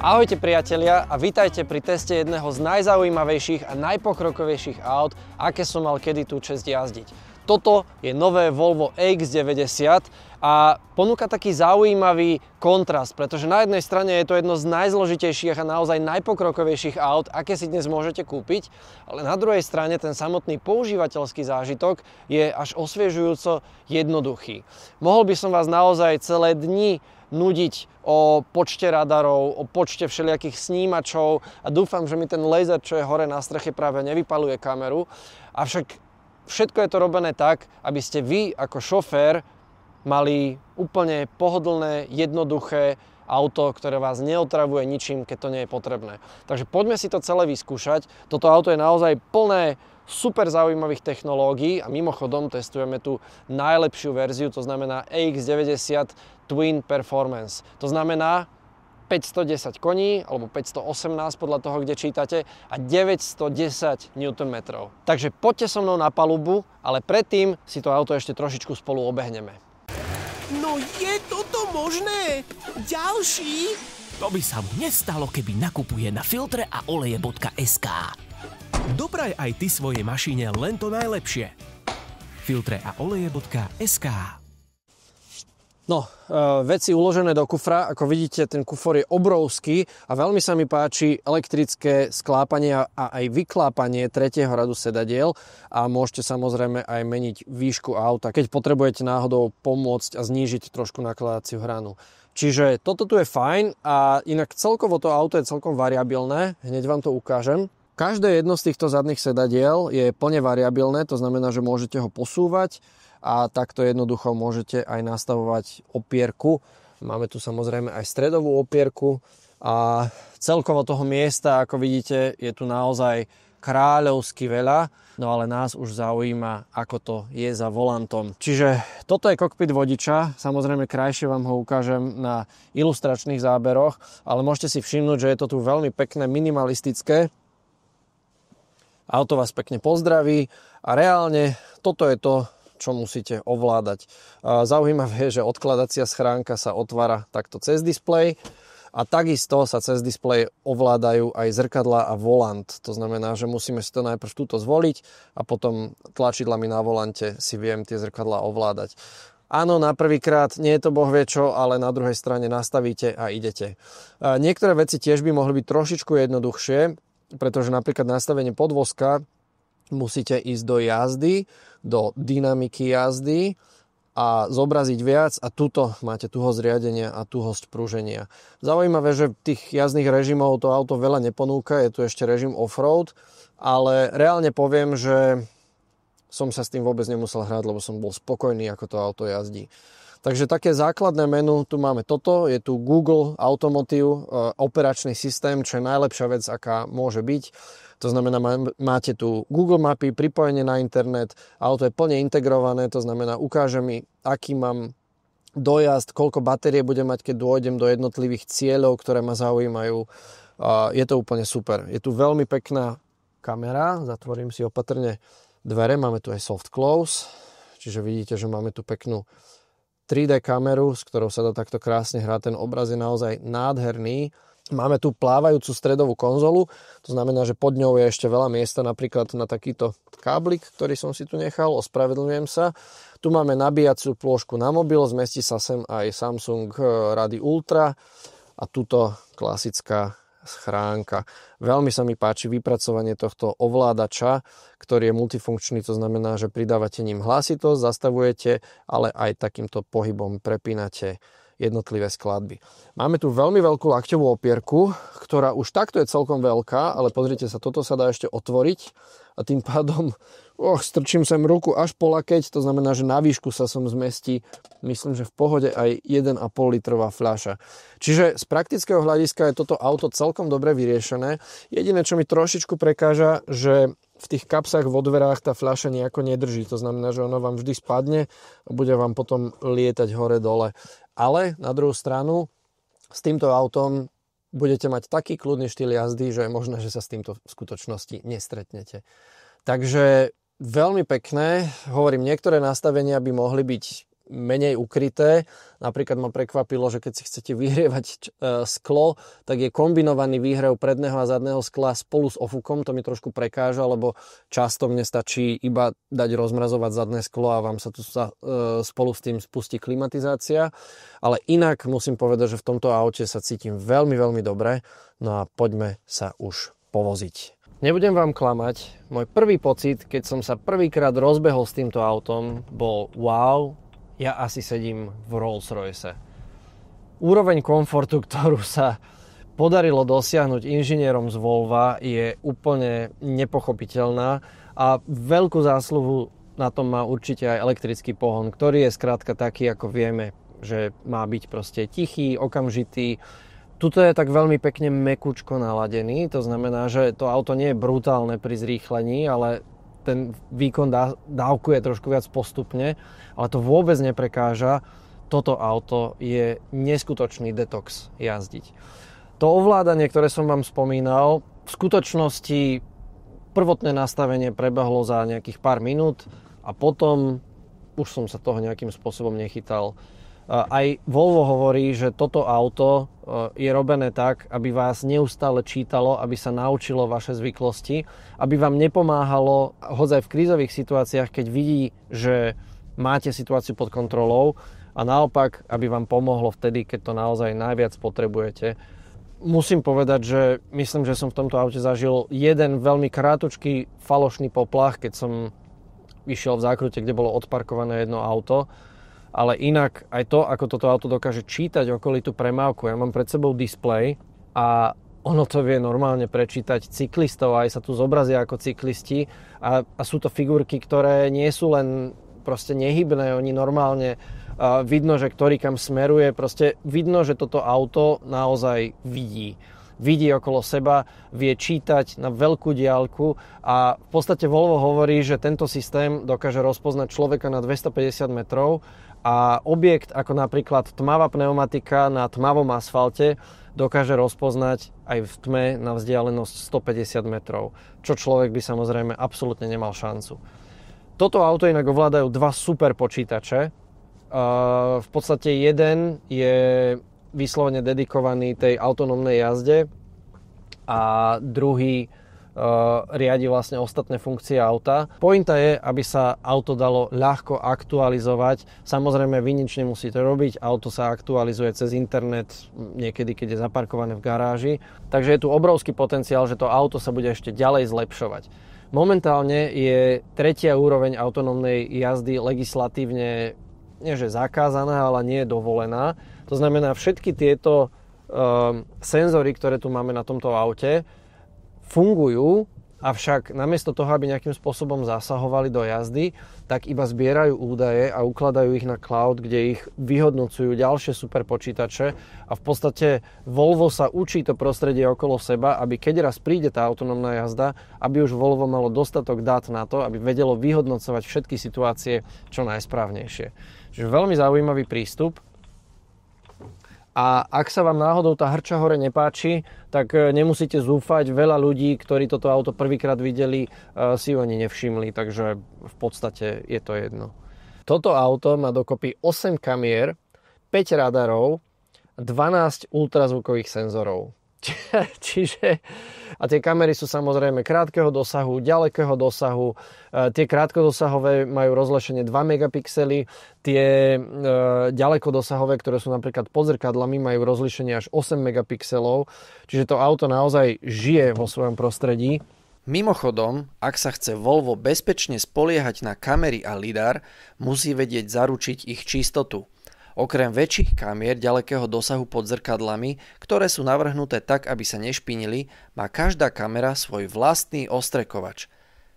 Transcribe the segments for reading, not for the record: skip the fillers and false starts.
Ahojte priatelia a vítajte pri teste jedného z najzaujímavejších a najpokrokovejších aut, aké som mal kedy tú česť jazdiť. Toto je nové Volvo EX90 a ponúka taký zaujímavý kontrast, pretože na jednej strane je to jedno z najzložitejších a naozaj najpokrokovejších aut, aké si dnes môžete kúpiť, ale na druhej strane ten samotný používateľský zážitok je až osviežujúco jednoduchý. Mohol by som vás naozaj celé dni nudiť o počte radarov, o počte všelijakých snímačov a dúfam, že mi ten laser, čo je hore na streche, práve nevypaluje kameru. Avšak všetko je to robené tak, aby ste vy ako šofér mali úplne pohodlné, jednoduché auto, ktoré vás neotravuje ničím, keď to nie je potrebné. Takže poďme si to celé vyskúšať. Toto auto je naozaj plné super zaujímavých technológií a mimochodom testujeme tu najlepšiu verziu, to znamená EX90 Twin Performance. To znamená 510 koní, alebo 518 podľa toho, kde čítate, a 910 Nm. Takže poďte so mnou na palubu, ale predtým si to auto ešte trošičku spolu obehneme. No je toto možné? Ďalší? To by sa mu nestalo, keby nakupuje na filtreaoleje.sk. Dopraj aj ty svojej mašine len to najlepšie. filtreaoleje.sk. No, veci uložené do kufra, ako vidíte, ten kufor je obrovský a veľmi sa mi páči elektrické sklápanie a aj vyklápanie tretieho radu sedadiel a môžete samozrejme aj meniť výšku auta, keď potrebujete náhodou pomôcť a znížiť trošku nakladaciu hranu. Čiže toto tu je fajn a inak celkovo to auto je celkom variabilné, hneď vám to ukážem. Každé jedno z týchto zadných sedadiel je plne variabilné, to znamená, že môžete ho posúvať a takto jednoducho môžete aj nastavovať opierku. Máme tu samozrejme aj stredovú opierku a celkovo toho miesta, ako vidíte, je tu naozaj kráľovsky veľa, no ale nás už zaujíma, ako to je za volantom. Čiže toto je kokpit vodiča, samozrejme krajšie vám ho ukážem na ilustračných záberoch, ale môžete si všimnúť, že je to tu veľmi pekné, minimalistické. Auto vás pekne pozdraví a reálne toto je to, čo musíte ovládať. Zaujímavé je, že odkladacia schránka sa otvára takto cez displej a takisto sa cez displej ovládajú aj zrkadlá a volant. To znamená, že musíme si to najprv túto zvoliť a potom tlačidlami na volante si viem tie zrkadlá ovládať. Áno, na prvýkrát nie je to boh vie čo, ale na druhej strane nastavíte a idete. Niektoré veci tiež by mohli byť trošičku jednoduchšie, pretože napríklad nastavenie podvozka musíte ísť do jazdy, do dynamiky jazdy a zobraziť viac a tuto máte tuhosť riadenia a tuhosť pruženia. Zaujímavé, že tých jazdných režimov to auto veľa neponúka, je tu ešte režim offroad, ale reálne poviem, že som sa s tým vôbec nemusel hrať, lebo som bol spokojný, ako to auto jazdí. Takže také základné menu, tu máme toto, je tu Google Automotive operačný systém, čo je najlepšia vec, aká môže byť. To znamená, máte tu Google mapy, pripojenie na internet, auto je plne integrované, to znamená, ukáže mi, aký mám dojazd, koľko batérie budem mať, keď dôjdem do jednotlivých cieľov, ktoré ma zaujímajú. Je to úplne super. Je tu veľmi pekná kamera, zatvorím si opatrne dvere, máme tu aj soft close, čiže vidíte, že máme tu peknú 3D kameru, s ktorou sa dá takto krásne hrať, ten obraz je naozaj nádherný. Máme tu plávajúcu stredovú konzolu, to znamená, že pod ňou je ešte veľa miesta, napríklad na takýto káblik, ktorý som si tu nechal, ospravedlňujem sa. Tu máme nabíjaciu plôžku na mobil, zmestí sa sem aj Samsung Rady Ultra a tuto klasická schránka. Veľmi sa mi páči vypracovanie tohto ovládača, ktorý je multifunkčný, to znamená, že pridávate ním hlasitosť, zastavujete, ale aj takýmto pohybom prepínate jednotlivé skladby. Máme tu veľmi veľkú lakťovú opierku, ktorá už takto je celkom veľká, ale pozrite sa, toto sa dá ešte otvoriť a tým pádom strčím sem ruku až po lakeť, to znamená, že na výšku sa som zmestí, myslím, že v pohode aj 1,5 litrová fľaša. Čiže z praktického hľadiska je toto auto celkom dobre vyriešené. Jediné, čo mi trošičku prekáža, že v tých kapsách vo dverách tá fľaša nejako nedrží. To znamená, že ono vám vždy spadne a bude vám potom lietať hore-dole. Ale na druhú stranu s týmto autom budete mať taký kľudný štýl jazdy, že je možné, že sa s týmto v skutočnosti nestretnete. Takže veľmi pekné. Hovorím, niektoré nastavenia by mohli byť menej ukryté. Napríklad ma prekvapilo, že keď si chcete vyhrievať sklo, tak je kombinovaný výhrev predného a zadného skla spolu s ofukom. To mi trošku prekáža, lebo často mne stačí iba dať rozmrazovať zadné sklo a vám sa tu spolu s tým spustí klimatizácia. Ale inak musím povedať, že v tomto aute sa cítim veľmi, veľmi dobre. No a poďme sa už povoziť. Nebudem vám klamať, môj prvý pocit, keď som sa prvýkrát rozbehol s týmto autom, bol wow, ja asi sedím v Rolls-Royce. Úroveň komfortu, ktorú sa podarilo dosiahnuť inžinierom z Volva, je úplne nepochopiteľná a veľkú zásluhu na tom má určite aj elektrický pohon, ktorý je skrátka taký, ako vieme, že má byť proste tichý, okamžitý. Tuto je tak veľmi pekne mäkučko naladený, to znamená, že to auto nie je brutálne pri zrýchlení, ale ten výkon dávkuje trošku viac postupne, ale to vôbec neprekáža. Toto auto je neskutočný detox jazdiť. To ovládanie, ktoré som vám spomínal, v skutočnosti prvotné nastavenie prebehlo za nejakých pár minút a potom už som sa toho nejakým spôsobom nechytal. Aj Volvo hovorí, že toto auto je robené tak, aby vás neustále čítalo, aby sa naučilo vaše zvyklosti, aby vám nepomáhalo hoď aj v krízových situáciách, keď vidí, že máte situáciu pod kontrolou a naopak, aby vám pomohlo vtedy, keď to naozaj najviac potrebujete. Musím povedať, že myslím, že som v tomto aute zažil jeden veľmi krátučký falošný poplach, keď som išiel v zákrute, kde bolo odparkované jedno auto. Ale inak aj to, ako toto auto dokáže čítať okolitú premávku. Ja mám pred sebou displej a ono to vie normálne prečítať cyklistov, aj sa tu zobrazia ako cyklisti a sú to figurky, ktoré nie sú len proste nehybné, oni normálne vidno, že ktorý kam smeruje, proste vidno, že toto auto naozaj vidí. Vidí okolo seba, vie čítať na veľkú diaľku a v podstate Volvo hovorí, že tento systém dokáže rozpoznať človeka na 250 metrov a objekt ako napríklad tmavá pneumatika na tmavom asfalte dokáže rozpoznať aj v tme na vzdialenosť 150 metrov, čo človek by samozrejme absolútne nemal šancu. Toto auto inak ovládajú dva super počítače. V podstate jeden je vyslovene dedikovaný tej autonómnej jazde a druhý riadi vlastne ostatné funkcie auta. Pointa je, aby sa auto dalo ľahko aktualizovať. Samozrejme, vy nič nemusíte robiť, auto sa aktualizuje cez internet, niekedy, keď je zaparkované v garáži. Takže je tu obrovský potenciál, že to auto sa bude ešte ďalej zlepšovať. Momentálne je tretia úroveň autonómnej jazdy legislatívne nie že zakázaná, ale nie je dovolená. To znamená, všetky tieto senzory, ktoré tu máme na tomto aute, fungujú, avšak namiesto toho, aby nejakým spôsobom zasahovali do jazdy, tak iba zbierajú údaje a ukladajú ich na cloud, kde ich vyhodnocujú ďalšie super počítače a v podstate Volvo sa učí to prostredie okolo seba, aby keď raz príde tá autonómna jazda, aby už Volvo malo dostatok dát na to, aby vedelo vyhodnocovať všetky situácie čo najsprávnejšie. Čiže veľmi zaujímavý prístup. A ak sa vám náhodou tá hrča hore nepáči, tak nemusíte zúfať. Veľa ľudí, ktorí toto auto prvýkrát videli, si ho ani nevšimli, takže v podstate je to jedno. Toto auto má dokopy 8 kamier, 5 radarov, 12 ultrazvukových senzorov. Čiže, a tie kamery sú samozrejme krátkeho dosahu, ďalekého dosahu. Tie krátkodosahové majú rozlíšenie 2 megapixely, tie ďalekodosahové, ktoré sú napríklad pod zrkadlami, majú rozlíšenie až 8 megapixelov. Čiže to auto naozaj žije vo svojom prostredí. Mimochodom, ak sa chce Volvo bezpečne spoliehať na kamery a lidar, musí vedieť zaručiť ich čistotu. Okrem väčších kamier ďalekého dosahu pod zrkadlami, ktoré sú navrhnuté tak, aby sa nešpinili, má každá kamera svoj vlastný ostrekovač.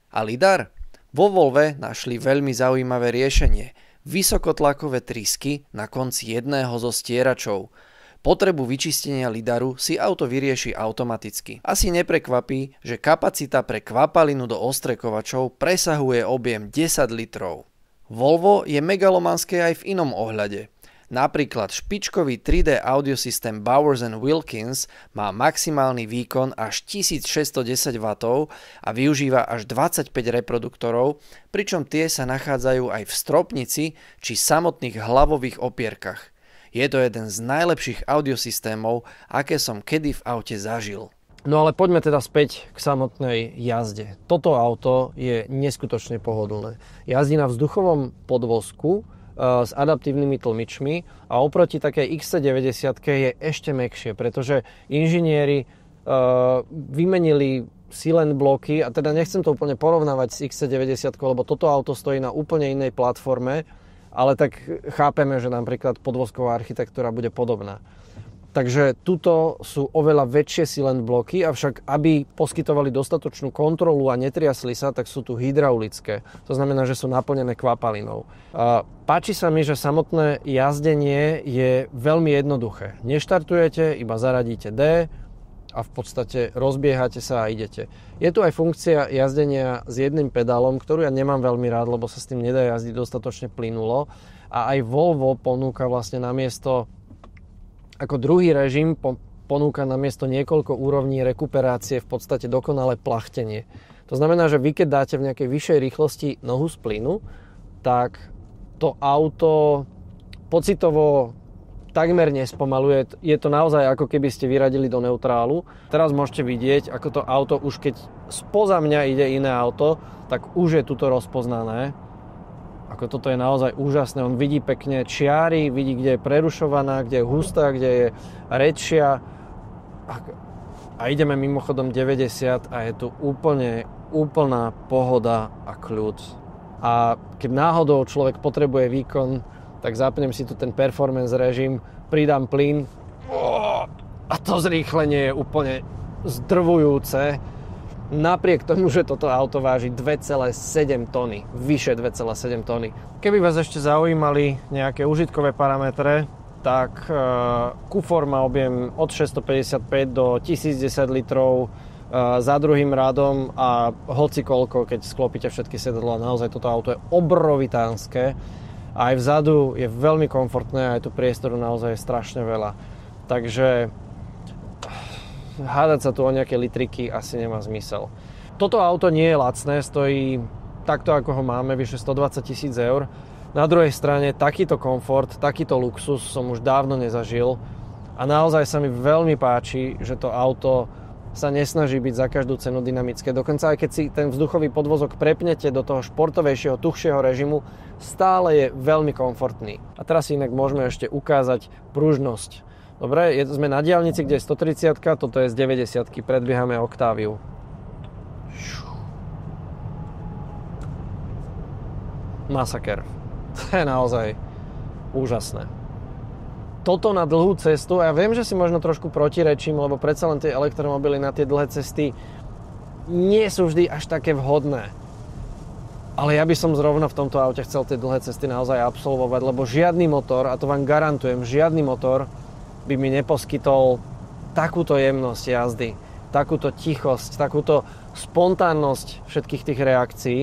A lidar? Vo Volve našli veľmi zaujímavé riešenie. Vysokotlakové trysky na konci jedného zo stieračov. Potrebu vyčistenia lidaru si auto vyrieši automaticky. Asi neprekvapí, že kapacita pre kvapalinu do ostrekovačov presahuje objem 10 litrov. Volvo je megalomanské aj v inom ohľade. Napríklad špičkový 3D audiosystém Bowers & Wilkins má maximálny výkon až 1610 W a využíva až 25 reproduktorov, pričom tie sa nachádzajú aj v stropnici či samotných hlavových opierkach. Je to jeden z najlepších audiosystémov, aké som kedy v aute zažil. No ale poďme teda späť k samotnej jazde. Toto auto je neskutočne pohodlné. Jazdí na vzduchovom podvozku s adaptívnymi tlmičmi a oproti takej XC90 je ešte mäkšie, pretože inžinieri vymenili silent bloky a teda nechcem to úplne porovnávať s XC90, lebo toto auto stojí na úplne inej platforme, ale tak chápeme, že napríklad podvozková architektúra bude podobná. Takže tuto sú oveľa väčšie silent bloky, avšak aby poskytovali dostatočnú kontrolu a netriasli sa, tak sú tu hydraulické. To znamená, že sú naplnené kvapalinou. Páči sa mi, že samotné jazdenie je veľmi jednoduché. Neštartujete, iba zaradíte D a v podstate rozbiehate sa a idete. Je tu aj funkcia jazdenia s jedným pedálom, ktorú ja nemám veľmi rád, lebo sa s tým nedá jazdiť dostatočne plynulo. A aj Volvo ponúka vlastne namiesto ako druhý režim ponúka namiesto niekoľko úrovní rekuperácie v podstate dokonalé plachtenie. To znamená, že vy keď dáte v nejakej vyššej rýchlosti nohu z plynu, tak to auto pocitovo takmer nespomaluje. Je to naozaj ako keby ste vyradili do neutrálu. Teraz môžete vidieť, ako to auto už keď spoza mňa ide iné auto, tak už je tuto rozpoznané. Ako toto je naozaj úžasné. On vidí pekne čiary, vidí, kde je prerušovaná, kde je hustá, kde je redšia. A ideme mimochodom 90 a je tu úplná pohoda a kľud. A keď náhodou človek potrebuje výkon, tak zapnem si tu ten performance režim, pridám plyn a to zrýchlenie je úplne zdrvujúce. Napriek tomu, že toto auto váži 2,7 tony, vyše 2,7 tony. Keby vás ešte zaujímali nejaké užitkové parametre, tak kufor má objem od 655 do 1010 litrov za druhým radom a hoci koľko, keď sklopíte všetky sedadlá, naozaj toto auto je obrovitánske. A aj vzadu je veľmi komfortné a je tu priestoru naozaj strašne veľa. Takže hádať sa tu o nejaké litriky asi nemá zmysel. Toto auto nie je lacné, stojí takto ako ho máme, vyše 120 000 eur. Na druhej strane takýto komfort, takýto luxus som už dávno nezažil a naozaj sa mi veľmi páči, že to auto sa nesnaží byť za každú cenu dynamické. Dokonca aj keď si ten vzduchový podvozok prepnete do toho športovejšieho, tuchšieho režimu, stále je veľmi komfortný. A teraz si inak môžeme ešte ukázať pružnosť. Dobre, sme na diaľnici, kde je 130, toto je z 90, predbiehame Octaviu. Masaker. To je naozaj úžasné. Toto na dlhú cestu, a ja viem, že si možno trošku protirečím, lebo predsa len tie elektromobily na tie dlhé cesty nie sú vždy až také vhodné. Ale ja by som zrovna v tomto aute chcel tie dlhé cesty naozaj absolvovať, lebo žiadny motor, a to vám garantujem, žiadny motor by mi neposkytol takúto jemnosť jazdy, takúto tichosť, takúto spontánnosť všetkých tých reakcií.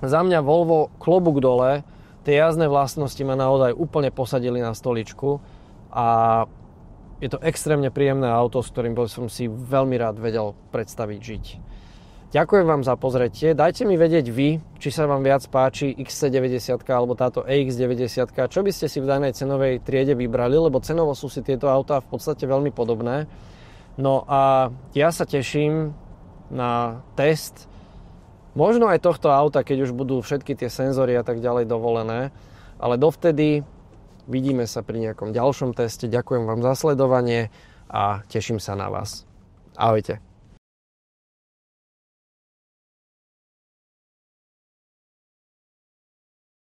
Za mňa Volvo klobúk dole, tie jazdné vlastnosti ma naozaj úplne posadili na stoličku a je to extrémne príjemné auto, s ktorým som si veľmi rád vedel predstaviť žiť. Ďakujem vám za pozretie, dajte mi vedieť vy, či sa vám viac páči XC90 alebo táto EX90, čo by ste si v danej cenovej triede vybrali, lebo cenovo sú si tieto autá v podstate veľmi podobné. No a ja sa teším na test možno aj tohto auta, keď už budú všetky tie senzory a tak ďalej dovolené, ale dovtedy vidíme sa pri nejakom ďalšom teste. Ďakujem vám za sledovanie a teším sa na vás. Ahojte.